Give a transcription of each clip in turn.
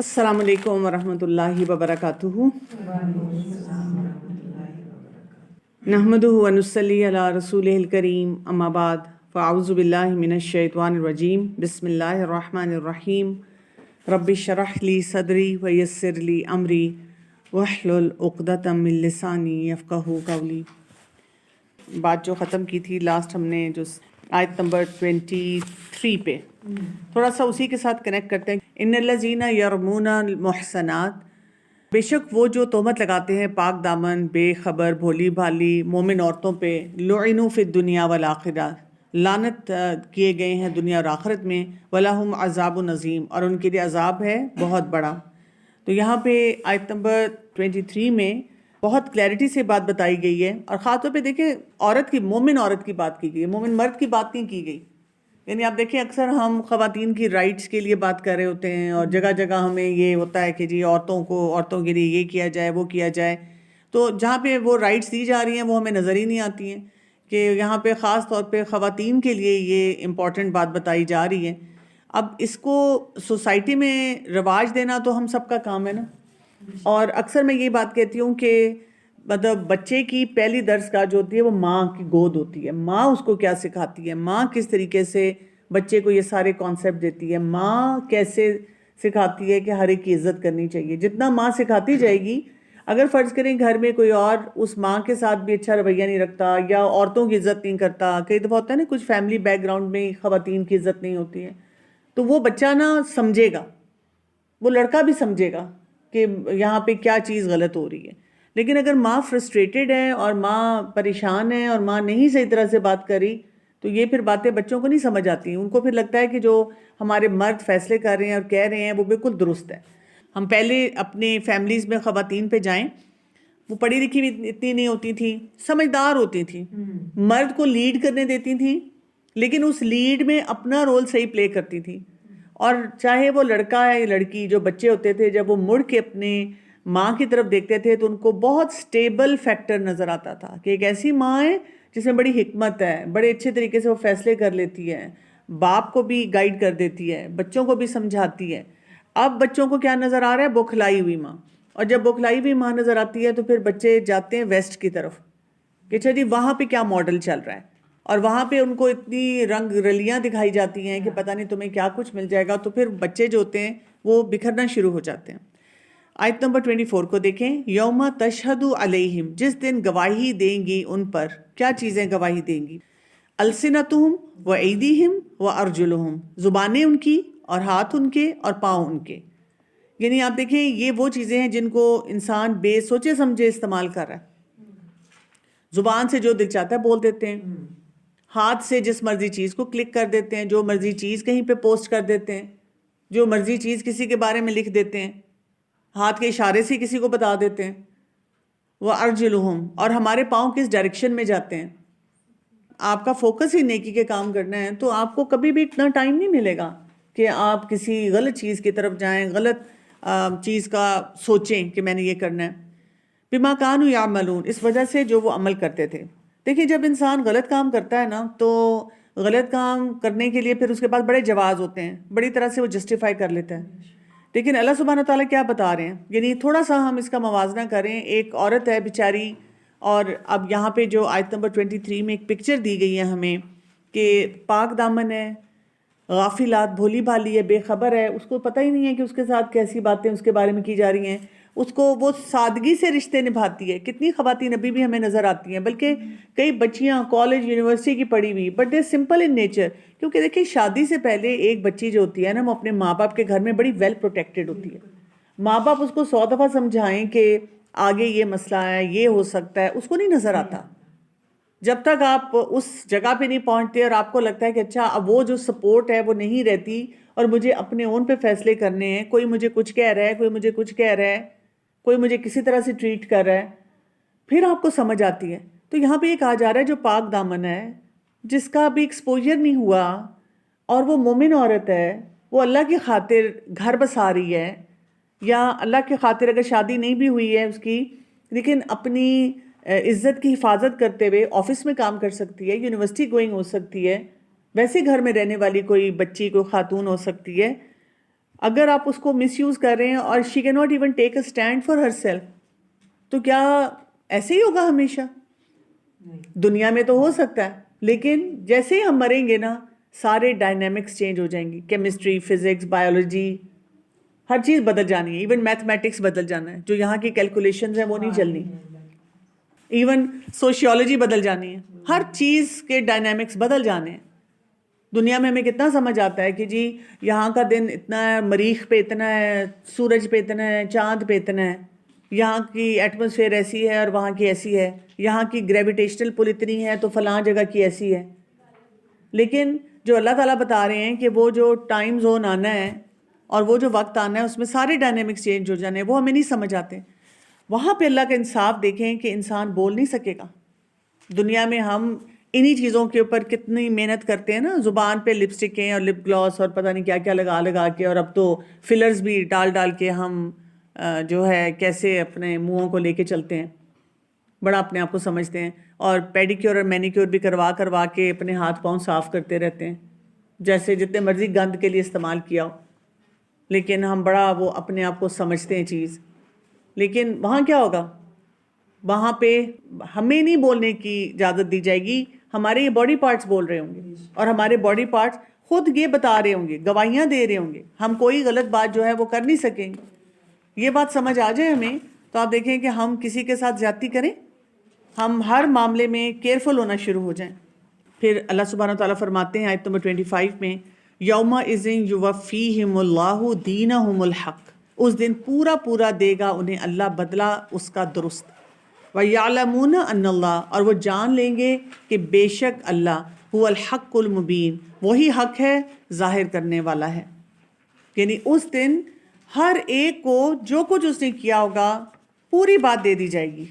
السلام علیکم ورحمۃ اللہ وبرکاتہ۔ نحمدہ ونصلی علی رسولہ الکریم، اما بعد، فاعوذ باللہ من الشیطان الرجیم، بسم اللہ الرحمن الرحیم۔ رب اشرح لی صدری ویسر لی امری واحلل عقدۃ من لسانی یفقہوا قولی۔ بات جو ختم کی تھی لاسٹ، ہم نے جو آیت نمبر 23 پہ تھوڑا سا اسی کے ساتھ کنیکٹ کرتے ہیں۔ ان الذین یرمون المحصنات، بے شک وہ جو تہمت لگاتے ہیں پاک دامن، بے خبر، بھولی بھالی مومن عورتوں پہ، لعنوا فی الدنیا والآخرہ، لعنت کیے گئے ہیں دنیا اور آخرت میں، ولہم عذاب عظیم، اور ان کے لیے عذاب ہے بہت بڑا۔ تو یہاں پہ آیت نمبر 23 میں بہت کلیئرٹی سے بات بتائی گئی ہے، اور خاص طور پہ دیکھیں عورت کی، مومن عورت کی بات کی گئی ہے، مومن مرد کی بات نہیں کی گئی۔ یعنی آپ دیکھیں اکثر ہم خواتین کی رائٹس کے لیے بات کر رہے ہوتے ہیں، اور جگہ جگہ ہمیں یہ ہوتا ہے کہ جی عورتوں کے لیے یہ کیا جائے، وہ کیا جائے، تو جہاں پہ وہ رائٹس دی جا رہی ہیں وہ ہمیں نظر ہی نہیں آتی ہیں کہ یہاں پہ خاص طور پہ خواتین کے لیے یہ امپورٹنٹ بات بتائی جا رہی ہے۔ اب اس کو سوسائٹی میں رواج دینا تو ہم سب کا کام ہے نا، اور اکثر میں یہ بات کہتی ہوں کہ مطلب بچے کی پہلی درسگاہ جو ہوتی ہے وہ ماں کی گود ہوتی ہے۔ ماں اس کو کیا سکھاتی ہے، ماں کس طریقے سے بچے کو یہ سارے کانسیپٹ دیتی ہے، ماں کیسے سکھاتی ہے کہ ہر ایک کی عزت کرنی چاہیے۔ جتنا ماں سکھاتی جائے گی، اگر فرض کریں گھر میں کوئی اور اس ماں کے ساتھ بھی اچھا رویہ نہیں رکھتا یا عورتوں کی عزت نہیں کرتا، کئی دفعہ ہوتا ہے نا کچھ فیملی بیک گراؤنڈ میں خواتین کی عزت نہیں ہوتی ہے، تو وہ بچہ نا سمجھے گا، وہ لڑکا بھی سمجھے گا کہ یہاں پہ کیا چیز غلط ہو رہی ہے۔ لیکن اگر ماں فرسٹریٹڈ ہے اور ماں پریشان ہے اور ماں نہیں صحیح طرح سے بات کری، تو یہ پھر باتیں بچوں کو نہیں سمجھ آتی، ان کو پھر لگتا ہے کہ جو ہمارے مرد فیصلے کر رہے ہیں اور کہہ رہے ہیں وہ بالکل درست ہے۔ ہم پہلے اپنے فیملیز میں خواتین پہ جائیں، وہ پڑھی لکھی بھی اتنی نہیں ہوتی تھیں، سمجھدار ہوتی تھیں، مرد کو لیڈ کرنے دیتی تھیں، لیکن اس لیڈ میں اپنا رول صحیح پلے کرتی تھیں، اور چاہے وہ لڑکا ہے یا لڑکی، جو بچے ہوتے تھے جب وہ مڑ کے اپنے ماں کی طرف دیکھتے تھے تو ان کو بہت سٹیبل فیکٹر نظر آتا تھا کہ ایک ایسی ماں ہے جس میں بڑی حکمت ہے، بڑے اچھے طریقے سے وہ فیصلے کر لیتی ہے، باپ کو بھی گائیڈ کر دیتی ہے، بچوں کو بھی سمجھاتی ہے۔ اب بچوں کو کیا نظر آ رہا ہے؟ بوکھلائی ہوئی ماں، اور جب بوکھلائی ہوئی ماں نظر آتی ہے تو پھر بچے جاتے ہیں ویسٹ کی طرف کہ اچھا جی وہاں پہ کیا ماڈل چل رہا ہے، اور وہاں پہ ان کو اتنی رنگ رلیاں دکھائی جاتی ہیں کہ پتہ نہیں تمہیں کیا کچھ مل جائے گا، تو پھر بچے جو ہوتے ہیں وہ بکھرنا شروع ہو جاتے ہیں۔ آیت نمبر 24 کو دیکھیں، یوم تشہد علیہم، جس دن گواہی دیں گی ان پر، کیا چیزیں گواہی دیں گی؟ السنتہم و ایدیہم و ارجلہم، زبانیں ان کی اور ہاتھ ان کے اور پاؤں ان کے۔ یعنی آپ دیکھیں یہ وہ چیزیں ہیں جن کو انسان بے سوچے سمجھے استعمال کر رہا ہے۔ زبان سے جو دل چاہتا ہے بول دیتے ہیں، ہاتھ سے جس مرضی چیز کو کلک کر دیتے ہیں، جو مرضی چیز کہیں پہ پوسٹ کر دیتے ہیں، جو مرضی چیز کسی کے بارے میں لکھ دیتے ہیں، ہاتھ کے اشارے سے کسی کو بتا دیتے ہیں۔ وہ ارجلہم، اور ہمارے پاؤں کس ڈائریکشن میں جاتے ہیں۔ آپ کا فوکس ہی نیکی کے کام کرنا ہے تو آپ کو کبھی بھی اتنا ٹائم نہیں ملے گا کہ آپ کسی غلط چیز کی طرف جائیں، غلط چیز کا سوچیں کہ میں نے یہ کرنا ہے۔ بما کانوا یعملون، اس وجہ سے جو وہ عمل کرتے تھے۔ دیکھیں جب انسان غلط کام کرتا ہے نا تو غلط کام کرنے کے لیے پھر اس کے پاس بڑے جواز ہوتے ہیں، بڑی طرح سے وہ جسٹیفائی کر لیتا ہے۔ لیکن اللہ سبحانہ تعالیٰ کیا بتا رہے ہیں، یعنی تھوڑا سا ہم اس کا موازنہ کریں۔ ایک عورت ہے بیچاری، اور اب یہاں پہ جو آیت نمبر 23 میں ایک پکچر دی گئی ہے ہمیں کہ پاک دامن ہے، غافلات، بھولی بھالی ہے، بے خبر ہے، اس کو پتہ ہی نہیں ہے کہ اس کے ساتھ کیسی باتیں اس کے بارے میں کی جا رہی ہیں، اس کو وہ سادگی سے رشتے نبھاتی ہے۔ کتنی خواتین ابھی بھی ہمیں نظر آتی ہیں، بلکہ کئی بچیاں کالج یونیورسٹی کی پڑھی ہوئی، but they simple in nature, کیونکہ دیکھیں شادی سے پہلے ایک بچی جو ہوتی ہے نا وہ اپنے ماں باپ کے گھر میں بڑی ویل پروٹیکٹڈ ہوتی ہے۔ ماں باپ اس کو 100 دفعہ سمجھائیں کہ آگے یہ مسئلہ ہے، یہ ہو سکتا ہے، اس کو نہیں نظر آتا جب تک آپ اس جگہ پہ نہیں پہنچتے اور آپ کو لگتا ہے کہ اچھا اب وہ جو سپورٹ ہے وہ نہیں رہتی اور مجھے اپنے اون پہ فیصلے کرنے ہیں، کوئی مجھے کچھ کہہ رہا ہے، کوئی مجھے کچھ کہہ رہا ہے، کوئی مجھے کسی طرح سے ٹریٹ کر رہا ہے، پھر آپ کو سمجھ آتی ہے۔ تو یہاں پہ یہ کہا جا رہا ہے جو پاک دامن ہے، جس کا بھی ایکسپوجر نہیں ہوا اور وہ مومن عورت ہے، وہ اللہ کی خاطر گھر بسا رہی ہے، یا اللہ کی خاطر اگر شادی نہیں بھی ہوئی ہے اس کی، لیکن اپنی عزت کی حفاظت کرتے ہوئے آفس میں کام کر سکتی ہے، یونیورسٹی گوئنگ ہو سکتی ہے، ویسے گھر میں رہنے والی کوئی بچی، کوئی خاتون ہو سکتی ہے، اگر آپ اس کو مس یوز کر رہے ہیں اور she can not even take a stand for her self, تو کیا ایسے ہی ہوگا ہمیشہ؟ دنیا میں تو ہو سکتا ہے، لیکن جیسے ہی ہم مریں گے نا سارے ڈائنامکس چینج ہو جائیں گی. کیمسٹری، فزکس، بایولوجی، ہر چیز بدل جانی ہے. ایون میتھمیٹکس بدل جانا ہے، جو یہاں کی کیلکولیشنز ہیں وہ نہیں چلنی. ایون سوشیولوجی بدل جانی ہے، ہر چیز کے ڈائنامکس بدل جانے ہیں. دنیا میں ہمیں کتنا سمجھ آتا ہے کہ جی یہاں کا دن اتنا ہے، مریخ پہ اتنا ہے، سورج پہ اتنا ہے، چاند پہ اتنا ہے، یہاں کی ایٹماسفیئر ایسی ہے اور وہاں کی ایسی ہے، یہاں کی گریویٹیشنل پل اتنی ہے تو فلاں جگہ کی ایسی ہے. لیکن جو اللہ تعالیٰ بتا رہے ہیں کہ وہ جو ٹائم زون آنا ہے اور وہ جو وقت آنا ہے اس میں سارے ڈائنامکس چینج ہو جانے ہیں، وہ ہمیں نہیں سمجھ آتے. وہاں پہ اللہ کا انصاف دیکھیں کہ انسان بول نہیں سکے گا. دنیا میں ہم انہی چیزوں کے اوپر کتنی محنت کرتے ہیں نا، زبان پہ لپسٹکیں اور لپ گلاس اور پتہ نہیں کیا کیا لگا کے، اور اب تو فلرز بھی ڈال کے ہم جو ہے کیسے اپنے منہوں کو لے کے چلتے ہیں، بڑا اپنے آپ کو سمجھتے ہیں، اور پیڈیکیور اور مینیکیور بھی کروا کے اپنے ہاتھ پاؤں صاف کرتے رہتے ہیں جیسے جتنے مرضی گند کے لیے استعمال کیا ہو. لیکن ہم بڑا وہ اپنے آپ کو سمجھتے ہیں چیز. لیکن وہاں کیا ہوگا؟ وہاں پہ ہمیں نہیں بولنے کی اجازت دی جائے گی، ہمارے یہ باڈی پارٹس بول رہے ہوں گے، اور ہمارے باڈی پارٹس خود یہ بتا رہے ہوں گے، گواہیاں دے رہے ہوں گے. ہم کوئی غلط بات جو ہے وہ کر نہیں سکیں گے. یہ بات سمجھ آ جائے ہمیں تو آپ دیکھیں کہ ہم کسی کے ساتھ زیادتی کریں، ہم ہر معاملے میں کیئرفل ہونا شروع ہو جائیں. پھر اللہ سبحانہ وتعالیٰ فرماتے ہیں آیت نمبر 25 میں، یومئذ یوفیہم اللہ دینہم الحق، اس دن پورا دے گا انہیں اللہ بدلہ اس کا درست. وَيَعْلَمُونَ أَنَّ اللَّهَ، اور وہ جان لیں گے کہ بے شک اللہ هو الحق المبین، وہی حق ہے ظاہر کرنے والا ہے. یعنی اس دن ہر ایک کو جو کچھ اس نے کیا ہوگا پوری بات دے دی جائے گی،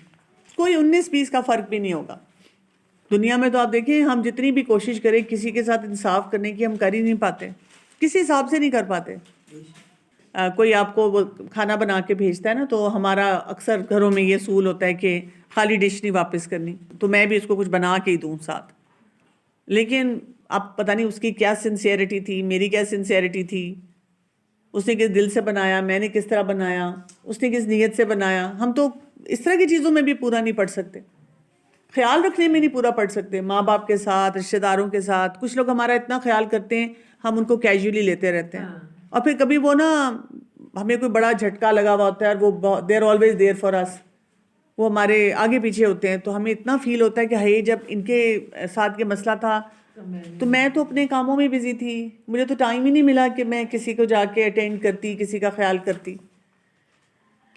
کوئی 19-20 کا فرق بھی نہیں ہوگا. دنیا میں تو آپ دیکھیں ہم جتنی بھی کوشش کریں کسی کے ساتھ انصاف کرنے کی، ہم کر ہی نہیں پاتے، کسی حساب سے نہیں کر پاتے. کوئی آپ کو وہ کھانا بنا کے بھیجتا ہے نا، تو ہمارا اکثر گھروں میں یہ اصول ہوتا ہے کہ خالی ڈش نہیں واپس کرنی، تو میں بھی اس کو کچھ بنا کے ہی دوں ساتھ. لیکن اب پتہ نہیں اس کی کیا سنسیئرٹی تھی، میری کیا سنسیئرٹی تھی، اس نے کس دل سے بنایا، میں نے کس طرح بنایا، اس نے کس نیت سے بنایا. ہم تو اس طرح کی چیزوں میں بھی پورا نہیں پڑھ سکتے، خیال رکھنے میں نہیں پورا پڑھ سکتے. ماں باپ کے ساتھ، رشتہ داروں کے ساتھ کچھ لوگ ہمارا اتنا خیال کرتے ہیں ہم ان کو کیجولی لیتے رہتے ہیں. اور پھر کبھی وہ نا ہمیں کوئی بڑا جھٹکا لگا ہوا ہوتا ہے اور وہ دیر آلویز دیر فار اس، وہ ہمارے آگے پیچھے ہوتے ہیں، تو ہمیں اتنا فیل ہوتا ہے کہ ہائی جب ان کے ساتھ یہ مسئلہ تھا تو میں تو اپنے کاموں میں بزی تھی، مجھے تو ٹائم ہی نہیں ملا کہ میں کسی کو جا کے اٹینڈ کرتی، کسی کا خیال کرتی.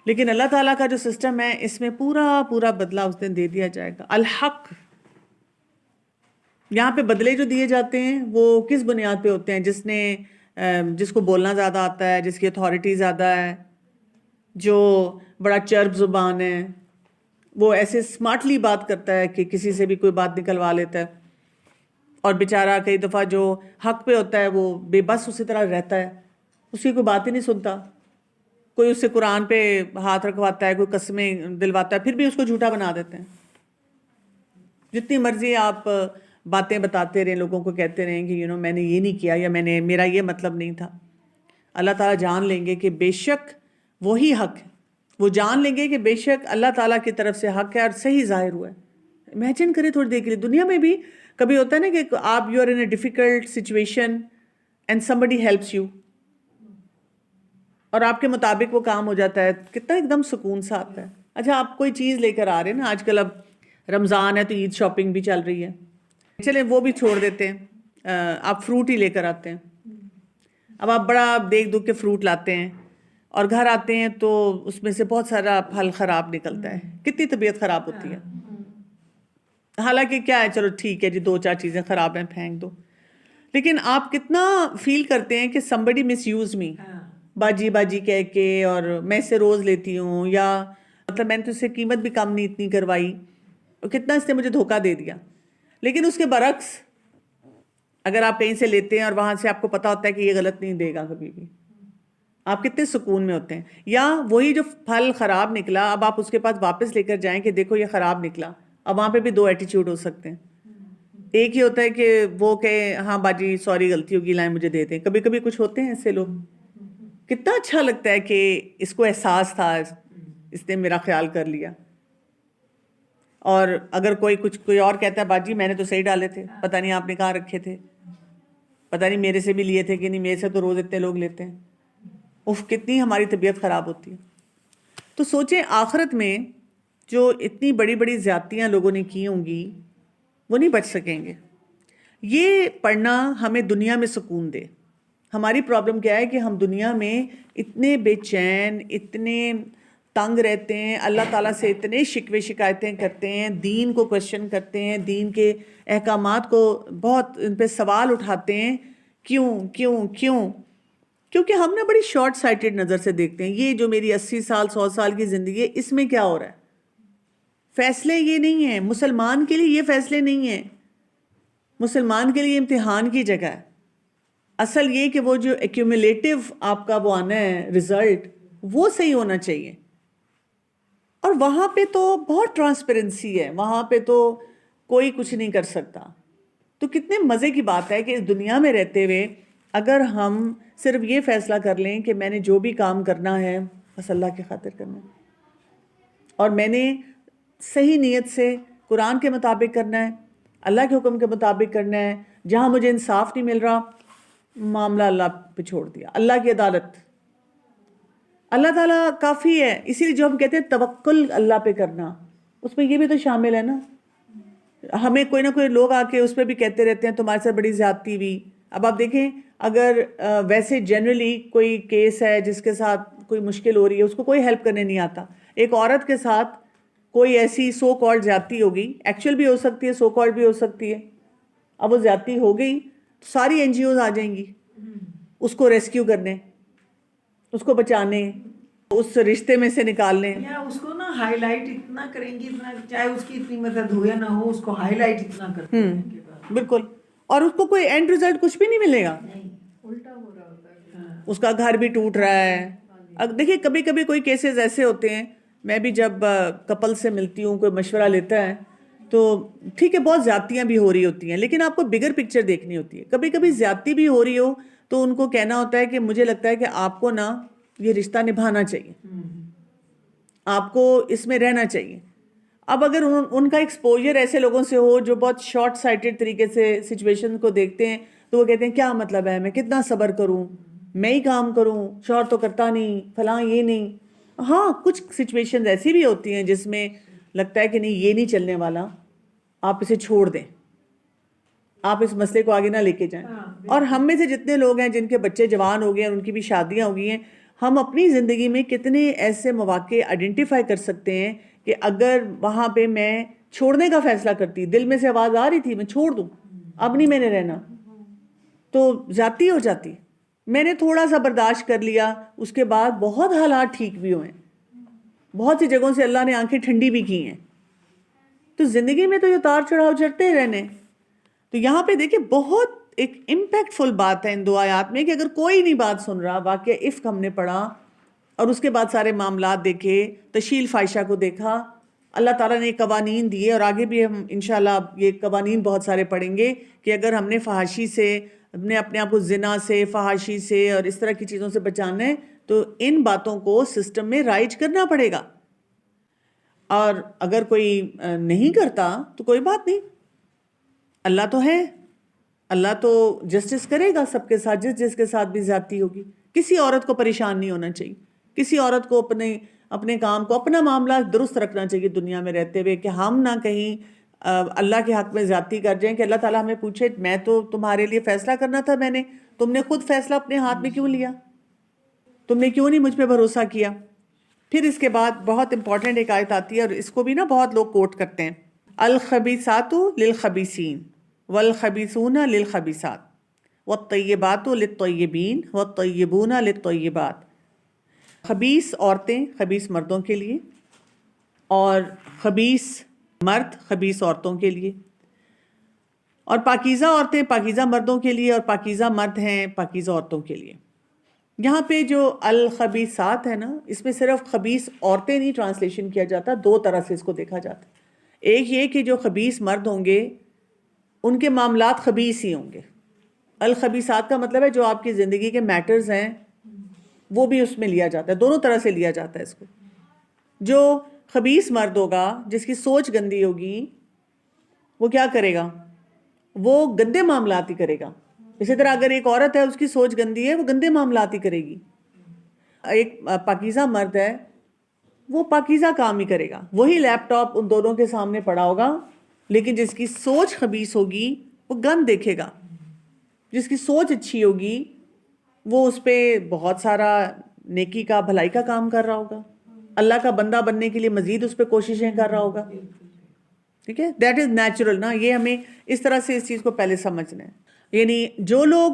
لیکن اللہ تعالیٰ کا جو سسٹم ہے اس میں پورا بدلہ اس دن دے دیا جائے گا. الحق، یہاں پہ بدلے جو دیے جاتے ہیں وہ کس بنیاد پہ ہوتے ہیں؟ جس کو بولنا زیادہ آتا ہے، جس کی اتھارٹی زیادہ ہے، جو بڑا چرب زبان ہے، وہ ایسے سمارٹلی بات کرتا ہے کہ کسی سے بھی کوئی بات نکلوا لیتا ہے. اور بیچارہ کئی دفعہ جو حق پہ ہوتا ہے وہ بے بس اسی طرح رہتا ہے، اس کی کوئی بات ہی نہیں سنتا. کوئی اس سے قرآن پہ ہاتھ رکھواتا ہے، کوئی قسمیں دلواتا ہے، پھر بھی اس کو جھوٹا بنا دیتے ہیں. جتنی مرضی آپ باتیں بتاتے رہیں، لوگوں کو کہتے رہیں کہ میں نے یہ نہیں کیا، یا میرا یہ مطلب نہیں تھا. اللہ تعالیٰ جان لیں گے کہ بے شک وہی حق ہے، وہ جان لیں گے کہ بے شک اللہ تعالیٰ کی طرف سے حق ہے اور صحیح ظاہر ہوا ہے. امیجن کریں تھوڑی دیر کے لیے، دنیا میں بھی کبھی ہوتا ہے نا کہ آپ you are in a difficult situation and somebody helps you, اور آپ کے مطابق وہ کام ہو جاتا ہے، کتنا ایک دم سکون سا آتا ہے. اچھا آپ کوئی چیز لے کر آ رہے ہیں نا، آج کل اب رمضان ہے تو عید شاپنگ بھی چل رہی ہے، چلیں وہ بھی چھوڑ دیتے ہیں، آپ فروٹ ہی لے کر آتے ہیں. اب آپ بڑا دیکھ دکھ کے فروٹ لاتے ہیں اور گھر آتے ہیں تو اس میں سے بہت سارا پھل خراب نکلتا ہے، کتنی طبیعت خراب ہوتی ہے. حالانکہ کیا ہے، چلو ٹھیک ہے جی 2-4 چیزیں خراب ہیں پھینک دو، لیکن آپ کتنا فیل کرتے ہیں کہ somebody misuse me، باجی کہہ کے، اور میں اسے روز لیتی ہوں، یا مطلب میں نے تو اس سے قیمت بھی کم نہیں اتنی کروائی، اور کتنا اس نے مجھے دھوکہ دے دیا. لیکن اس کے برعکس اگر آپ کہیں سے لیتے ہیں اور وہاں سے آپ کو پتا ہوتا ہے کہ یہ غلط نہیں دے گا کبھی بھی، آپ کتنے سکون میں ہوتے ہیں. یا وہی جو پھل خراب نکلا، اب آپ اس کے پاس واپس لے کر جائیں کہ دیکھو یہ خراب نکلا، اب وہاں پہ بھی 2 ایٹیچیوڈ ہو سکتے ہیں. ایک ہی ہوتا ہے کہ وہ کہ ہاں باجی سوری غلطی ہوگی، لائیں مجھے دے دیں. کبھی کچھ ہوتے ہیں ایسے لوگ کتنا اچھا لگتا ہے کہ اس کو احساس تھا، اس نے میرا خیال کر لیا. اور اگر کوئی اور کہتا ہے باجی میں نے تو صحیح ڈالے تھے، پتہ نہیں آپ نے کہاں رکھے تھے، پتہ نہیں میرے سے بھی لیے تھے کہ نہیں، میرے سے تو روز اتنے لوگ لیتے ہیں. کتنی ہماری طبیعت خراب ہوتی ہے. تو سوچیں آخرت میں جو اتنی بڑی بڑی زیادتیاں لوگوں نے کی ہوں گی وہ نہیں بچ سکیں گے. یہ پڑھنا ہمیں دنیا میں سکون دے. ہماری پرابلم کیا ہے کہ ہم دنیا میں اتنے بے چین، اتنے تنگ رہتے ہیں، اللہ تعالیٰ سے اتنے شکوے شکایتیں کرتے ہیں، دین کو کویشچن کرتے ہیں، دین کے احکامات کو بہت ان پہ سوال اٹھاتے ہیں. کیوں کیوں کیوں؟ کیونکہ ہم نا بڑی شارٹ سائٹڈ نظر سے دیکھتے ہیں. یہ جو میری 80 سال 100 سال کی زندگی ہے، اس میں کیا ہو رہا ہے؟ فیصلے یہ نہیں ہیں مسلمان کے لیے، یہ فیصلے نہیں ہیں. مسلمان کے لیے امتحان کی جگہ ہے. اصل یہ کہ وہ جو ایکیومولیٹو آپ کا وہ آنا ہے رزلٹ، وہ صحیح ہونا چاہیے. اور وہاں پہ تو بہت ٹرانسپیرنسی ہے، وہاں پہ تو کوئی کچھ نہیں کر سکتا. تو کتنے مزے کی بات ہے کہ اس دنیا میں رہتے ہوئے اگر ہم صرف یہ فیصلہ کر لیں کہ میں نے جو بھی کام کرنا ہے بس اللہ کی خاطر کرنا ہے، اور میں نے صحیح نیت سے قرآن کے مطابق کرنا ہے، اللہ کے حکم کے مطابق کرنا ہے. جہاں مجھے انصاف نہیں مل رہا، معاملہ اللہ پہ چھوڑ دیا. اللہ کی عدالت، اللہ تعالیٰ کافی ہے. اسی لیے جو ہم کہتے ہیں توکل اللہ پہ کرنا، اس میں یہ بھی تو شامل ہے نا. ہمیں کوئی نہ کوئی لوگ آ کے اس پہ بھی کہتے رہتے ہیں تمہارے ساتھ بڑی زیادتی ہوئی. اب آپ دیکھیں اگر ویسے جنرلی کوئی کیس ہے جس کے ساتھ کوئی مشکل ہو رہی ہے، اس کو کوئی ہیلپ کرنے نہیں آتا. ایک عورت کے ساتھ کوئی ایسی سو کالڈ زیادتی ہوگی، ایکچوئل بھی ہو سکتی ہے، سو کالڈ بھی ہو سکتی ہے. اب وہ زیادتی ہو گئی تو ساری این جی اوز آ جائیں گی اس کو ریسکیو کرنے، اس کو بچانے، اس رشتے میں سے نکالنے. یا اس کو نا ہائی لائٹ اتنا کریں گی، اتنا چاہے اس کی اتنی مدد ہو یا نہ ہو، اس کو ہائی لائٹ اتنا کرتے ہیں بالکل. اور اس کو کوئی اینڈ رزلٹ کچھ بھی نہیں ملے گا. الٹا ہو رہا ہوتا ہے. اس کا گھر بھی ٹوٹ رہا ہے. اب دیکھیے کبھی کبھی کوئی کیسز ایسے ہوتے ہیں، میں بھی جب کپل سے ملتی ہوں، کوئی مشورہ لیتا ہے تو ٹھیک ہے بہت زیادتیاں بھی ہو رہی ہوتی ہیں، لیکن آپ کو بگر پکچر دیکھنی ہوتی ہے. کبھی کبھی زیادتی بھی ہو رہی ہو تو ان کو کہنا ہوتا ہے کہ مجھے لگتا ہے کہ آپ کو نا یہ رشتہ نبھانا چاہیے، آپ کو اس میں رہنا چاہیے. اب اگر ان کا ایکسپوجر ایسے لوگوں سے ہو جو بہت شارٹ سائٹڈ طریقے سے سچویشن کو دیکھتے ہیں، تو وہ کہتے ہیں کیا مطلب ہے، میں کتنا صبر کروں، میں ہی کام کروں، شوہر تو کرتا نہیں، فلاں یہ نہیں. ہاں کچھ سچویشن ایسی بھی ہوتی ہیں جس میں لگتا ہے کہ نہیں یہ نہیں چلنے والا، آپ اسے چھوڑ دیں، آپ اس مسئلے کو آگے نہ لے کے جائیں. اور ہم میں سے جتنے لوگ ہیں جن کے بچے جوان ہو گئے ہیں، ان کی بھی شادیاں ہو گئی ہیں، ہم اپنی زندگی میں کتنے ایسے مواقع آئیڈینٹیفائی کر سکتے ہیں کہ اگر وہاں پہ میں چھوڑنے کا فیصلہ کرتی، دل میں سے آواز آ رہی تھی میں چھوڑ دوں، اب نہیں میں نے رہنا، تو زیادتی ہو جاتی. میں نے تھوڑا سا برداشت کر لیا، اس کے بعد بہت حالات ٹھیک بھی ہوئے، بہت سی جگہوں سے اللہ نے آنکھیں ٹھنڈی بھی کی ہیں. تو زندگی میں تو یہ اتار چڑھاؤ چڑھتے رہنے. تو یہاں پہ دیکھیں بہت ایک امپیکٹ فل بات ہے ان دو آیات میں کہ اگر کوئی نہیں بات سن رہا، واقعہ افک ہم نے پڑھا اور اس کے بعد سارے معاملات دیکھے، تشہیل فاحشہ کو دیکھا، اللہ تعالیٰ نے قوانین دیے، اور آگے بھی ہم انشاءاللہ یہ قوانین بہت سارے پڑھیں گے کہ اگر ہم نے فحاشی سے اپنے آپ کو زنا سے، فحاشی سے اور اس طرح کی چیزوں سے بچانا ہے تو ان باتوں کو سسٹم میں رائج کرنا پڑے گا. اور اگر کوئی نہیں کرتا تو کوئی بات نہیں، اللہ تو ہے، اللہ تو جسٹس کرے گا سب کے ساتھ، جس کے ساتھ بھی زیادتی ہوگی. کسی عورت کو پریشان نہیں ہونا چاہیے، کسی عورت کو اپنے کام کو، اپنا معاملہ درست رکھنا چاہیے دنیا میں رہتے ہوئے، کہ ہم نہ کہیں اللہ کے حق میں زیادتی کر جائیں کہ اللہ تعالیٰ ہمیں پوچھے میں تو تمہارے لیے فیصلہ کرنا تھا، تم نے خود فیصلہ اپنے ہاتھ میں کیوں لیا، تم نے کیوں نہیں مجھ پہ بھروسہ کیا. پھر اس کے بعد بہت امپورٹنٹ ایک آیت آتی ہے اور اس کو بھی نا بہت لوگ کوٹ کرتے ہیں، الخبیثات للخبیثین والخبیثون للخبیثات والطیبات للطیبین والطیبون للطیبات. خبیث عورتیں خبیث مردوں کے لیے، اور خبیث مرد خبیث عورتوں کے لیے، اور پاکیزہ عورتیں پاکیزہ مردوں کے لیے، اور پاکیزہ مرد ہیں پاکیزہ عورتوں کے لیے. یہاں پہ جو الخبیثات ہے نا، اس میں صرف خبیث عورتیں نہیں ٹرانسلیشن کیا جاتا، دو طرح سے اس کو دیکھا جاتا. ایک یہ کہ جو خبیث مرد ہوں گے ان کے معاملات خبیث ہی ہوں گے. الخبیثات کا مطلب ہے جو آپ کی زندگی کے میٹرز ہیں وہ بھی اس میں لیا جاتا ہے، دونوں طرح سے لیا جاتا ہے اس کو. جو خبیث مرد ہوگا، جس کی سوچ گندی ہوگی، وہ کیا کرے گا؟ وہ گندے معاملات ہی کرے گا. اسی طرح اگر ایک عورت ہے، اس کی سوچ گندی ہے، وہ گندے معاملات ہی کرے گی. ایک پاکیزہ مرد ہے، وہ پاکیزہ کام ہی کرے گا. وہی لیپ ٹاپ ان دونوں کے سامنے پڑا ہوگا، لیکن جس کی سوچ خبیث ہوگی وہ گند دیکھے گا. جس کی سوچ اچھی ہوگی وہ اس پہ بہت سارا نیکی کا، بھلائی کا کام کر رہا ہوگا، اللہ کا بندہ بننے کے لیے مزید اس پہ کوششیں کر رہا ہوگا. ٹھیک ہے، دیٹ از نیچرل نا. یہ ہمیں اس طرح سے اس چیز کو پہلے سمجھنا ہے. یعنی جو لوگ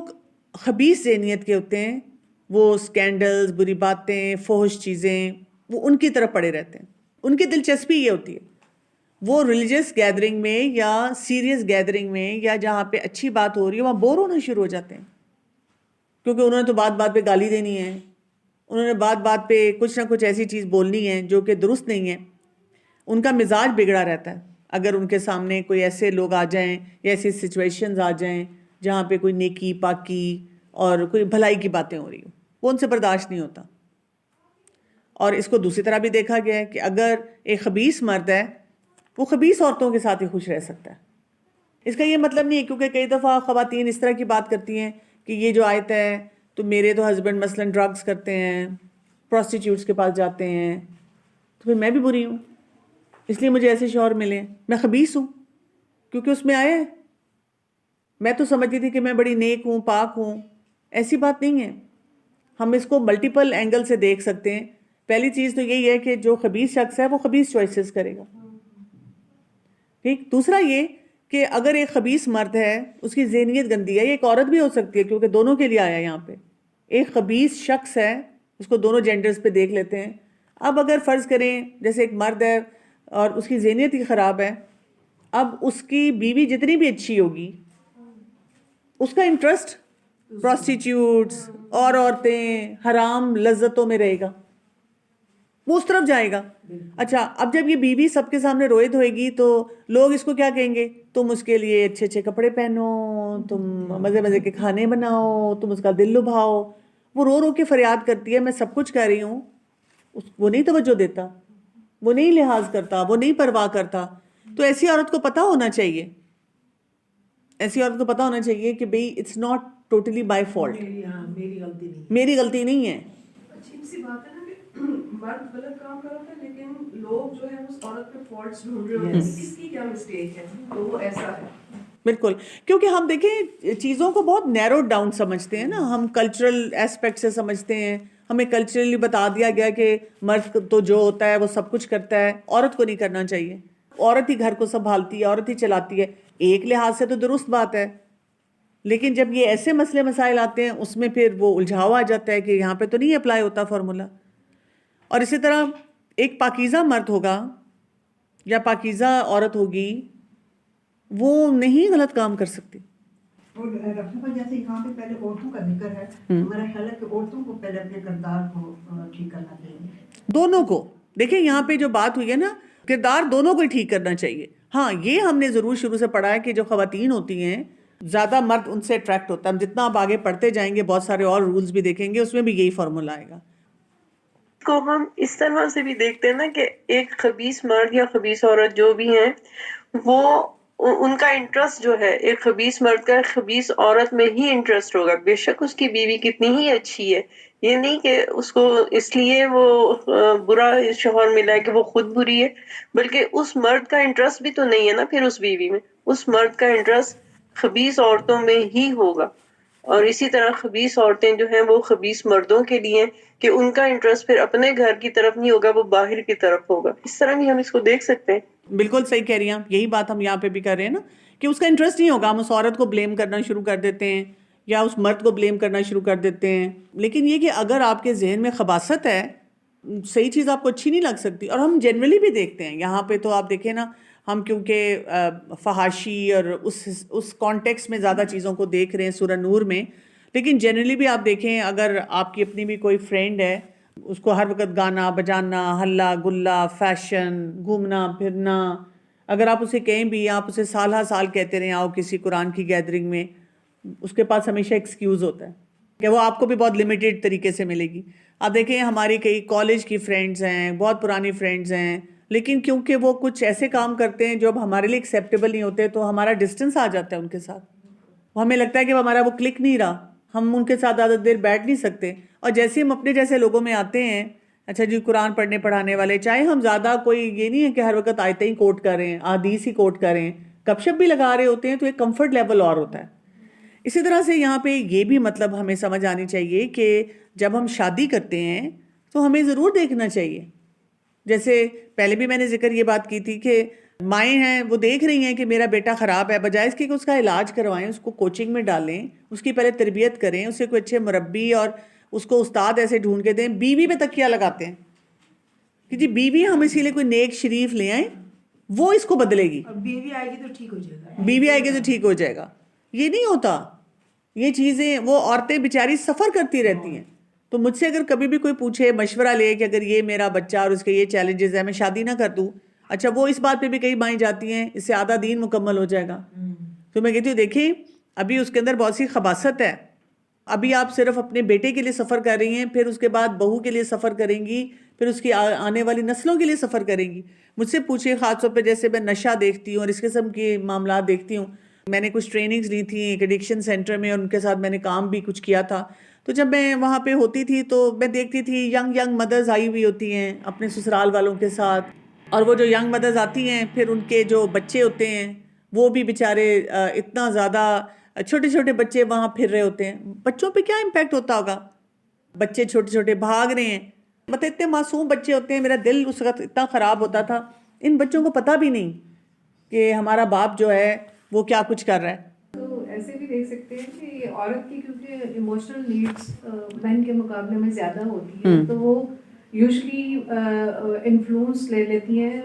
خبیث ذہنیت کے ہوتے ہیں، وہ سکینڈلز، بری باتیں، فحش چیزیں، وہ ان کی طرف پڑے رہتے ہیں. ان کی دلچسپی یہ ہوتی ہے، وہ ریلیجس گیدرنگ میں یا سیریس گیدرنگ میں یا جہاں پہ اچھی بات ہو رہی ہے وہاں بور ہونا شروع ہو جاتے ہیں، کیونکہ انہوں نے تو بات بات پہ گالی دینی ہے، انہوں نے بات بات پہ کچھ نہ کچھ ایسی چیز بولنی ہے جو کہ درست نہیں ہے. ان کا مزاج بگڑا رہتا ہے اگر ان کے سامنے کوئی ایسے لوگ آ جائیں یا ایسی سچویشنز آ جائیں جہاں پہ کوئی نیکی، پاکی اور کوئی بھلائی کی باتیں ہو رہی ہوں، وہ ان سے برداشت نہیں ہوتا. اور اس کو دوسری طرح بھی دیکھا گیا ہے کہ اگر ایک خبیث مرد ہے، وہ خبیث عورتوں کے ساتھ ہی خوش رہ سکتا ہے. اس کا یہ مطلب نہیں ہے، کیونکہ کئی دفعہ خواتین اس طرح کی بات کرتی ہیں کہ یہ جو آیت ہے تو میرے تو ہسبینڈ مثلاً ڈرگز کرتے ہیں، پروسٹیٹیوٹس کے پاس جاتے ہیں، تو پھر میں بھی بری ہوں، اس لیے مجھے ایسے شوہر ملے، میں خبیث ہوں کیونکہ اس میں آیا ہے. میں تو سمجھتی تھی کہ میں بڑی نیک ہوں، پاک ہوں. ایسی بات نہیں ہے. ہم اس کو ملٹیپل اینگل سے دیکھ سکتے ہیں. پہلی چیز تو یہی ہے کہ جو خبیث شخص ہے وہ خبیث چوائسز کرے گا. ٹھیک. دوسرا یہ کہ اگر ایک خبیث مرد ہے، اس کی ذہنیت گندی ہے، یہ ایک عورت بھی ہو سکتی ہے کیونکہ دونوں کے لیے آیا یہاں پہ. ایک خبیث شخص ہے، اس کو دونوں جینڈرز پہ دیکھ لیتے ہیں. اب اگر فرض کریں جیسے ایک مرد ہے اور اس کی ذہنیت ہی خراب ہے، اب اس کی بیوی جتنی بھی اچھی ہوگی، اس کا انٹرسٹ پروسٹیٹیوٹس اور عورتیں، حرام لذتوں میں رہے گا، وہ اس طرف جائے گا. اچھا، اب جب یہ بیوی سب کے سامنے روئے دھوئے گی تو لوگ اس کو کیا کہیں گے؟ تم اس کے لیے اچھے اچھے کپڑے پہنو، تم مزے مزے کے کھانے بناؤ، تم اس کا دل لبھاؤ. وہ رو رو کے فریاد کرتی ہے میں سب کچھ کر رہی ہوں، وہ نہیں توجہ دیتا، وہ نہیں لحاظ کرتا، وہ نہیں پرواہ کرتا. تو ایسی عورت کو پتہ ہونا چاہیے، ایسی عورت کو پتہ ہونا چاہیے کہ بھئی it's not totally by fault, میری غلطی نہیں. میری غلطی نہیں ہے. عجیب سی بات ہے نا کہ مرد غلط کام کر رہا ہے لیکن لوگ جو ہے اس عورت پہ فالٹس ڈھونڈ رہے ہوتے ہیں، اس کی کیا مسٹیک ہے، تو وہ ایسا ہے. بالکل، کیونکہ ہم دیکھیں چیزوں کو بہت نیرو ڈاؤن سمجھتے ہیں نا، ہم کلچرل ایسپیکٹ سے سمجھتے ہیں. ہمیں کلچرلی بتا دیا گیا کہ مرد تو جو ہوتا ہے وہ سب کچھ کرتا ہے، عورت کو نہیں کرنا چاہیے، عورت ہی گھر کو سنبھالتی ہے، عورت ہی چلاتی ہے. ایک لحاظ سے تو درست بات ہے، لیکن جب یہ ایسے مسئلے مسائل آتے ہیں اس میں پھر وہ الجھاؤ آ جاتا ہے کہ یہاں پہ تو نہیں اپلائی ہوتا فارمولا. اور اسی طرح ایک پاکیزہ مرد ہوگا یا پاکیزہ عورت ہوگی، وہ نہیں غلط کام کر سکتی. اور ڈاکٹر صاحب جیسے یہاں پہ پہلے عورتوں کا ذکر ہے، میرا خیال ہے کہ عورتوں کو پہلے اپنے کردار کو ٹھیک کرنا چاہیے. دونوں کو دیکھیں، یہاں پہ جو بات ہوئی ہے نا، کردار دونوں کو ہی ٹھیک کرنا چاہیے. ہاں، یہ ہم نے ضرور شروع سے پڑھا ہے کہ جو خواتین ہوتی ہیں زیادہ مرد ان سے اٹریکٹ ہوتا ہے. ہم جتنا آپ آگے پڑھتے جائیں گے بہت سارے اور رولز بھی دیکھیں گے، اس میں بھی یہی فارمولا آئے گا. کو ہم اس طرح سے بھی دیکھتے ہیں نا کہ ایک خبیث مرد یا خبیث عورت جو بھی ہیں، وہ ان کا انٹرسٹ جو ہے، ایک خبیث مرد کا خبیث عورت میں ہی انٹرسٹ ہوگا. بے شک اس کی بیوی کتنی ہی اچھی ہے، یہ نہیں کہ اس کو اس لیے وہ برا شوہر ملا ہے کہ وہ خود بری ہے، بلکہ اس مرد کا انٹرسٹ بھی تو نہیں ہے نا پھر اس بیوی میں. اس مرد کا انٹرسٹ خبیث عورتوں میں ہی ہوگا. اور اسی طرح خبیث عورتیں جو ہیں وہ خبیث مردوں کے لیے کہ ان کا انٹرسٹ پھر اپنے گھر کی طرف نہیں ہوگا، وہ باہر کی طرف ہوگا. اس طرح بھی ہم اس کو دیکھ سکتے ہیں. بالکل صحیح کہہ رہی ہیں آپ. یہی بات ہم یہاں پہ بھی کر رہے ہیں نا کہ اس کا انٹرسٹ نہیں ہوگا. ہم اس عورت کو بلیم کرنا شروع کر دیتے ہیں یا اس مرد کو بلیم کرنا شروع کر دیتے ہیں. لیکن یہ کہ اگر آپ کے ذہن میں خباثت ہے، صحیح چیز آپ کو اچھی نہیں لگ سکتی. اور ہم جنرلی بھی دیکھتے ہیں یہاں پہ، تو آپ دیکھیں نا، ہم کیونکہ فحاشی اور اس کانٹیکس میں زیادہ چیزوں کو دیکھ رہے ہیں سورہ نور میں، لیکن جنرلی بھی آپ دیکھیں، اگر آپ کی اپنی بھی کوئی فرینڈ ہے، اس کو ہر وقت گانا بجانا، ہلا گلا، فیشن، گھومنا پھرنا، اگر آپ اسے کہیں بھی، آپ اسے سال ہر سال کہتے رہیں آؤ کسی قرآن کی گیدرنگ میں، اس کے پاس ہمیشہ ایکسکیوز ہوتا ہے کہ وہ آپ کو بھی بہت لمیٹڈ طریقے سے ملے گی. اب دیکھیں ہماری کئی کالج کی فرینڈز ہیں, بہت پرانی فرینڈز ہیں, لیکن کیونکہ وہ کچھ ایسے کام کرتے ہیں جو اب ہمارے لیے ایکسیپٹیبل نہیں ہوتے تو ہمارا ڈسٹینس آ جاتا ہے ان کے ساتھ. ہمیں لگتا ہے کہ ہمارا وہ کلک نہیں رہا, ہم ان کے ساتھ زیادہ دیر بیٹھ نہیں سکتے. اور جیسے ہم اپنے جیسے لوگوں میں آتے ہیں, اچھا جی قرآن پڑھنے پڑھانے والے, چاہے ہم زیادہ کوئی یہ نہیں ہے کہ ہر وقت آیتیں ہی کوٹ کریں, احادیث ہی کوٹ کریں, گپ شپ بھی لگا رہے ہوتے ہیں, تو ایک کمفرٹ لیول اور ہوتا ہے. اسی طرح سے یہاں پہ یہ بھی مطلب ہمیں سمجھ آنی چاہیے کہ جب ہم شادی کرتے ہیں تو ہمیں ضرور دیکھنا چاہیے. جیسے پہلے بھی میں نے ذکر یہ بات کی تھی کہ مائیں ہیں وہ دیکھ رہی ہیں کہ میرا بیٹا خراب ہے, بجائے اس کے کہ اس کا علاج کروائیں, اس کو کوچنگ میں ڈالیں, اس کی پہلے تربیت کریں, اسے کوئی اچھے مربی اور اس کو استاد ایسے ڈھونڈ کے دیں. بیوی پہ تکیہ لگاتے ہیں کہ جی بیوی ہم اسی لیے کوئی نیک شریف لے آئیں, وہ اس کو بدلے گی, اور بیوی آئے گی تو ٹھیک ہو جائے گا, بیوی آئے گی تو ٹھیک ہو جائے گا. یہ نہیں ہوتا. یہ چیزیں وہ عورتیں بیچاری سفر کرتی رہتی ہیں. تو مجھ سے اگر کبھی بھی کوئی پوچھے, مشورہ لے کہ اگر یہ میرا بچہ اور اس کے یہ چیلنجز ہیں, میں شادی نہ کر دوں, اچھا وہ اس بات پہ بھی کئی مائیں جاتی ہیں اس سے آدھا دین مکمل ہو جائے گا. تو میں کہتی ہوں دیکھیں ابھی اس کے اندر بہت سی خباثت ہے. ابھی آپ صرف اپنے بیٹے کے لیے سفر کر رہی ہیں, پھر اس کے بعد بہو کے لیے سفر کریں گی, پھر اس کی آنے والی نسلوں کے لیے سفر کریں گی. مجھ سے پوچھے خاص طور پہ جیسے میں نشہ دیکھتی ہوں اور اس قسم کے معاملات دیکھتی ہوں. میں نے کچھ ٹریننگز لی تھیں ایک ایڈکشن سینٹر میں, اور ان کے ساتھ میں نے کام بھی کچھ کیا تھا. تو جب میں وہاں پہ ہوتی تھی تو میں دیکھتی تھی ینگ مدرز آئی ہوئی ہوتی ہیں اپنے سسرال والوں کے ساتھ, اور وہ جو ینگ مدرز آتی ہیں پھر ان کے جو بچے ہوتے ہیں وہ بھی بیچارے اتنا زیادہ چھوٹے چھوٹے بچے وہاں پھر رہے ہوتے ہیں. بچوں پہ کیا امپیکٹ ہوتا ہوگا, بچے چھوٹے چھوٹے بھاگ رہے ہیں, مطلب اتنے معصوم بچے ہوتے ہیں. میرا دل اس وقت اتنا خراب ہوتا تھا. ان بچوں کو پتہ بھی نہیں کہ ہمارا باپ جو ہے وہ کیا کچھ کر رہا ہے. تو ایسے بھی دیکھ سکتے ہیں کہ عورت کی کیونکہ ایموشنل نیڈس مین کے مقابلے میں زیادہ ہوتی ہیں, تو وہ یوزلی انفلوئنس لے لیتی ہیں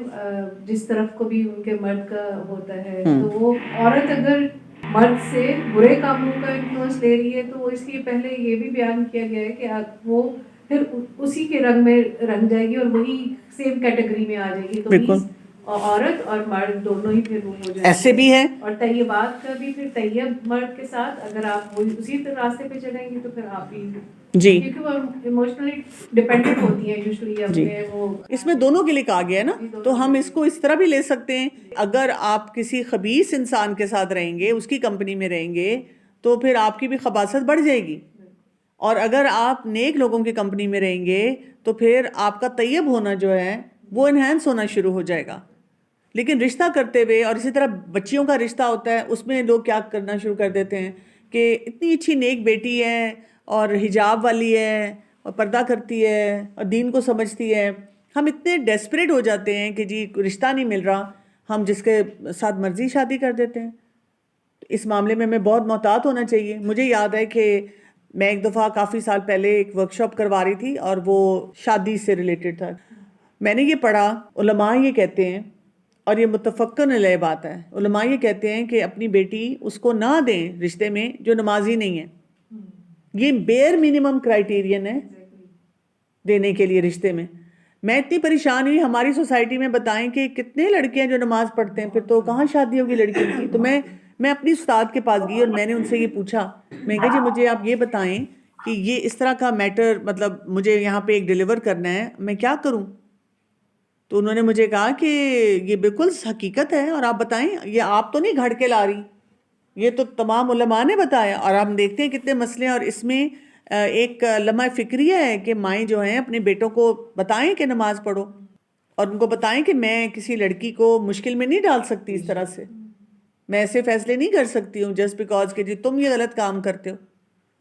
جس طرف کو بھی ان کے مرد کا ہوتا ہے. تو وہ عورت اگر مرد سے برے کاموں کا انفلوئنس لے رہی ہے تو وہ اس لیے پہلے یہ بھی بیان کیا گیا ہے کہ وہ پھر اسی کے رنگ میں رنگ جائے گی اور وہی سیم کیٹیگری میں آ جائے گی. تو بالکل عورت اور مرد دونوں ہی پھر وہ ہو جائیں گے. ایسے بھی ہے. اور طیبات کا بھی پھر طیب مرد کے ساتھ اگر آپ اسی راستے پہ چلیں گے تو پھر آپ ہی جی, کیونکہ وہ ایموشنلی ڈیپینڈنٹ ہوتی ہیں یوزلی اپنے وہ. اس میں دونوں کے لیے کہا گیا ہے نا, تو ہم اس کو اس طرح بھی لے سکتے ہیں. اگر آپ کسی خبیث انسان کے ساتھ رہیں گے, اس کی کمپنی میں رہیں گے, تو پھر آپ کی بھی خباثت بڑھ جائے گی. اور اگر آپ نیک لوگوں کی کمپنی میں رہیں گے تو پھر آپ کا طیب ہونا جو ہے وہ انہینس ہونا شروع ہو جائے گا. لیکن رشتہ کرتے ہوئے, اور اسی طرح بچیوں کا رشتہ ہوتا ہے, اس میں لوگ کیا کرنا شروع کر دیتے ہیں کہ اتنی اچھی نیک بیٹی ہے اور حجاب والی ہے اور پردہ کرتی ہے اور دین کو سمجھتی ہے, ہم اتنے ڈیسپریٹ ہو جاتے ہیں کہ جی رشتہ نہیں مل رہا, ہم جس کے ساتھ مرضی شادی کر دیتے ہیں. اس معاملے میں ہمیں بہت محتاط ہونا چاہیے. مجھے یاد ہے کہ میں ایک دفعہ کافی سال پہلے ایک ورکشاپ کروا رہی تھی اور وہ شادی سے ریلیٹڈ تھا. میں نے یہ پڑھا, علماء یہ کہتے ہیں, اور یہ متفقن علیہ بات ہے, علماء یہ کہتے ہیں کہ اپنی بیٹی اس کو نہ دیں رشتے میں جو نمازی نہیں ہے. یہ بیئر منیمم کرائیٹیرین ہے دینے کے لیے رشتے میں. میں اتنی پریشان ہوئی, ہماری سوسائٹی میں بتائیں کہ کتنے لڑکے ہیں جو نماز پڑھتے ہیں, پھر تو کہاں شادی ہوگی لڑکی کی. تو میں اپنی استاد کے پاس گئی اور میں نے ان سے یہ پوچھا, میں کہا جی مجھے آپ یہ بتائیں کہ یہ اس طرح کا میٹر, مطلب مجھے یہاں پہ ایک ڈیلیور کرنا ہے, میں کیا کروں؟ تو انہوں نے مجھے کہا کہ یہ بالکل حقیقت ہے, اور آپ بتائیں, یہ آپ تو نہیں گھڑ کے لا رہی, یہ تو تمام علماء نے بتایا. اور ہم دیکھتے ہیں کتنے مسئلے ہیں, اور اس میں ایک لمحہ فکریہ ہے کہ مائیں جو ہیں اپنے بیٹوں کو بتائیں کہ نماز پڑھو, اور ان کو بتائیں کہ میں کسی لڑکی کو مشکل میں نہیں ڈال سکتی اس طرح سے, میں ایسے فیصلے نہیں کر سکتی ہوں جسٹ بیکاز کہ جی تم یہ غلط کام کرتے ہو.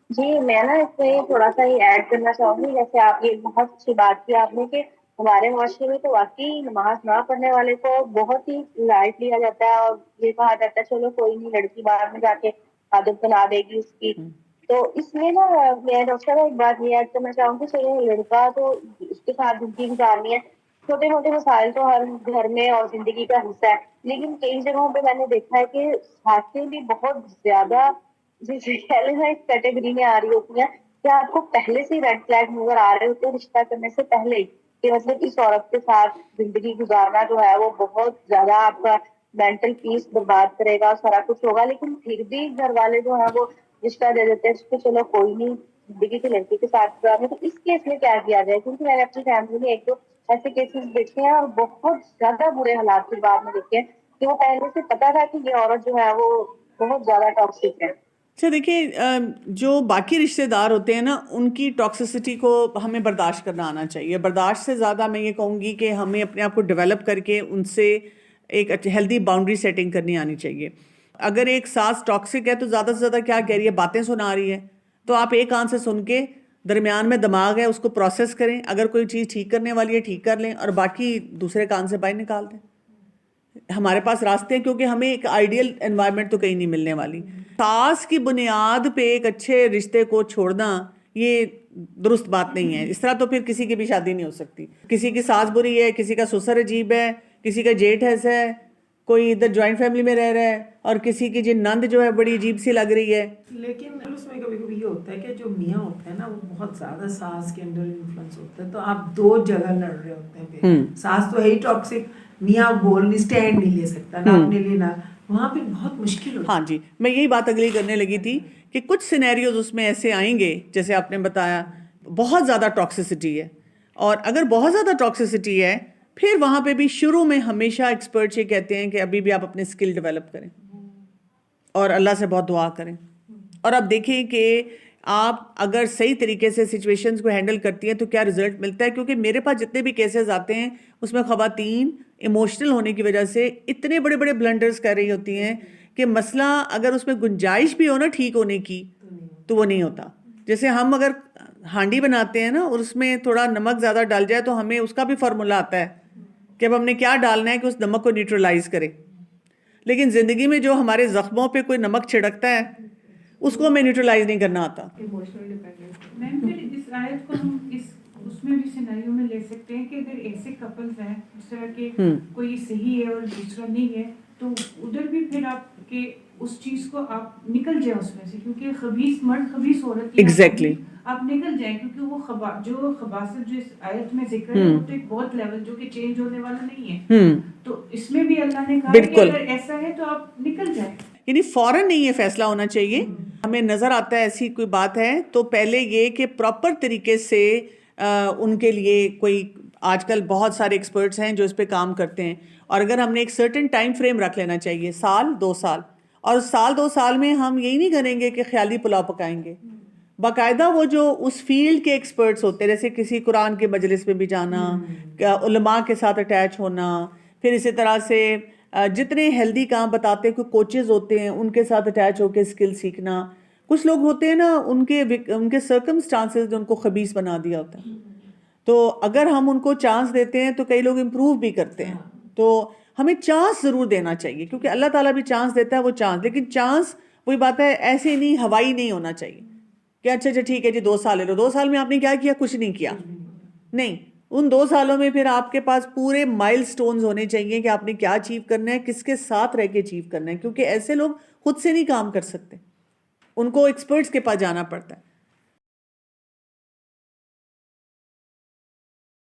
جی میں نا اس میں تھوڑا سا یہ ایڈ کرنا چاہوں گی. جیسے آپ یہ بہت اچھی بات کی آپ نے کہ ہمارے معاشرے میں تو واقعی نماز نہ پڑھنے والے کو بہت ہی لائٹ لیا جاتا ہے, اور یہ کہا جاتا ہے چلو کوئی نہیں, لڑکی باہر میں جا کے عادت بنا دے گی اس کی. تو اس میں نا میں ڈاکٹر صاحب ایک بات یہ ایڈ کرنا چاہوں گی, چلو لڑکا تو اس کے ساتھ زندگی گزارنی ہے, چھوٹے موٹے مسائل تو ہر گھر میں اور زندگی کا حصہ ہے, لیکن کئی جگہوں پہ میں نے دیکھا ہے کہ حادثے بھی بہت زیادہ جیسے ایک کیٹیگری میں آ رہی ہوتی ہیں کہ آپ کو پہلے سے ریڈ فلیگ نظر آ رہے ہوتے ہیں رشتہ کرنے سے پہلے کہ مطلب اس عورت کے ساتھ زندگی گزارنا جو ہے وہ بہت زیادہ آپ کا مینٹل پیس برباد کرے گا, سارا کچھ ہوگا. لیکن پھر بھی گھر والے جو ہیں وہ رشتہ دے دیتے ہیں کہ چلو کوئی نہیں, زندگی کی لڑکی کے ساتھ ہوا ہے، تو اس کیس میں کیا کیا جائے؟ کیونکہ میں نے اپنی فیملی میں ایک دو ایسے کیسز دیکھے ہیں اور بہت زیادہ برے حالات کے بعد میں دیکھے ہیں کہ وہ پہلے سے پتا تھا کہ یہ عورت جو ہے وہ بہت زیادہ ٹاکسک ہے. اچھا دیکھیں، جو باقی رشتہ دار ہوتے ہیں نا، ان کی ٹاکسسٹی کو ہمیں برداشت کرنا آنا چاہیے. برداشت سے زیادہ میں یہ کہوں گی کہ ہمیں اپنے آپ کو ڈیولپ کر کے ان سے ایک ہیلدی باؤنڈری سیٹنگ کرنی آنی چاہیے. اگر ایک ساس ٹاکسک ہے تو زیادہ سے زیادہ کیا کہہ رہی ہے، باتیں سنا رہی ہے، تو آپ ایک کان سے سن کے درمیان میں دماغ ہے اس کو پروسیس کریں. اگر کوئی چیز ٹھیک کرنے والی ہے ٹھیک کر لیں، اور باقی دوسرے کان سے باہر نکال دیں. ہمارے پاس راستے ہیں، کیونکہ ہمیں ایک آئیڈیل انوائرمنٹ تو کہیں نہیں ملنے والی. ساس کی بنیاد پہ ایک اچھے رشتے کو چھوڑنا یہ درست بات نہیں ہے. اس طرح تو پھر کسی کی بھی شادی نہیں ہو سکتی. کسی کی ساس بری ہے، کسی کا سسر عجیب ہے، کسی کا جیٹھ ایسا ہے، کوئی ادھر جوائنٹ فیملی میں رہ رہا ہے، اور کسی کی جو نند جو ہے بڑی عجیب سی لگ رہی ہے. لیکن اس میں کبھی کبھی یہ ہوتا ہے کہ جو میاں ہوتے ہیں نا وہ بہت زیادہ ساس کے انڈر انفلوئنس ہوتے ہیں، تو آپ دو جگہ لڑ رہے ہوتے ہیں پھر. ساس تو ہے ہی ٹاکسک، میاں بول نہیں اسٹینڈ نہیں لے سکتا نہ اپنے لیے نہ، وہاں پہ بہت مشکل ہوتا ہے. ہاں جی، میں یہی بات اگلی کرنے لگی تھی کہ کچھ سینیریوز اس میں ایسے آئیں گے جیسے آپ نے بتایا بہت زیادہ ٹاکسسٹی ہے. اور اگر بہت زیادہ ٹاکسسٹی ہے پھر وہاں پہ بھی شروع میں ہمیشہ ایکسپرٹس یہ کہتے ہیں کہ ابھی بھی آپ اپنے اسکل ڈیولپ کریں اور اللہ سے بہت دعا کریں. اور اب دیکھیں کہ آپ اگر صحیح طریقے سے سچویشنز کو ہینڈل کرتی ہیں تو کیا رزلٹ ملتا ہے. کیونکہ میرے پاس جتنے بھی کیسز آتے ہیں اس میں خواتین ایموشنل ہونے کی وجہ سے اتنے بڑے بڑے بلنڈرز کر رہی ہوتی ہیں کہ مسئلہ اگر اس میں گنجائش بھی ہو نا ٹھیک ہونے کی تو وہ نہیں ہوتا. جیسے ہم اگر ہانڈی بناتے ہیں نا اور اس میں تھوڑا نمک زیادہ ڈال جائے تو ہمیں اس کا بھی فارمولا آتا ہے کہ اب ہم نے کیا ڈالنا ہے کہ اس نمک کو نیوٹرلائز کرے. لیکن زندگی میں جو ہمارے زخموں پہ کوئی نمک چھڑکتا ہے اس کو ہمیں نیوٹرلائز نہیں کرنا آتا. Emotional dependent. میم پھر اس آیت کو ہم اس میں بھی سیناریو میں لے سکتے ہیں کہ اگر ایسے کپلز ہیں اس طرح کے کوئی صحیح ہے اور دوسرا نہیں ہے تو ادھر بھی پھر آپ کے اس چیز کو آپ نکل جائیں اس میں سے، کیونکہ خبیث مرد خبیث عورت ایگزیکٹلی آپ نکل جائیں، کیونکہ وہ جو خباثت جو اس آیت میں ذکر ہے وہ تو ایک بہت لیول جو کہ چینج ہونے والا نہیں ہے. تو اس میں بھی اللہ نے کہا کہ اگر ایسا ہے تو آپ نکل جائیں. یعنی فوراً نہیں یہ فیصلہ ہونا چاہیے. ہمیں نظر آتا ہے ایسی کوئی بات ہے تو پہلے یہ کہ پراپر طریقے سے ان کے لیے کوئی، آج کل بہت سارے ایکسپرٹس ہیں جو اس پہ کام کرتے ہیں، اور اگر ہم نے ایک سرٹن ٹائم فریم رکھ لینا چاہیے، 1-2 سال، اور 1-2 سال میں ہم یہی نہیں کریں گے کہ خیالی پلاؤ پکائیں گے. باقاعدہ وہ جو اس فیلڈ کے ایکسپرٹس ہوتے ہیں، جیسے کسی قرآن کے مجلس میں بھی جانا، علماء کے ساتھ اٹیچ ہونا، پھر اسی طرح سے جتنے ہیلدی کام بتاتے ہیں، کوئی کوچز ہوتے ہیں ان کے ساتھ اٹیچ ہو کے اسکل سیکھنا. کچھ لوگ ہوتے ہیں نا ان کے سرکمسٹانسز جو ان کو خبیث بنا دیا ہوتا ہے، تو اگر ہم ان کو چانس دیتے ہیں تو کئی لوگ امپروو بھی کرتے ہیں. تو ہمیں چانس ضرور دینا چاہیے، کیونکہ اللہ تعالیٰ بھی چانس دیتا ہے وہ چانس. لیکن چانس وہی بات ہے، ایسے نہیں ہوائی نہیں ہونا چاہیے کہ اچھا ٹھیک ہے جی 2 سال لے لو. 2 سال میں آپ نے کیا کیا؟ کچھ نہیں کیا. نہیں، ان 2 سالوں میں پھر آپ کے پاس پورے مائل سٹونز ہونے چاہیے کہ آپ نے کیا اچیو کرنا ہے، کس کے ساتھ رہ کے اچیو کرنا ہے. کیونکہ ایسے لوگ خود سے نہیں کام کر سکتے، ان کو ایکسپرٹس کے پاس جانا پڑتا ہے.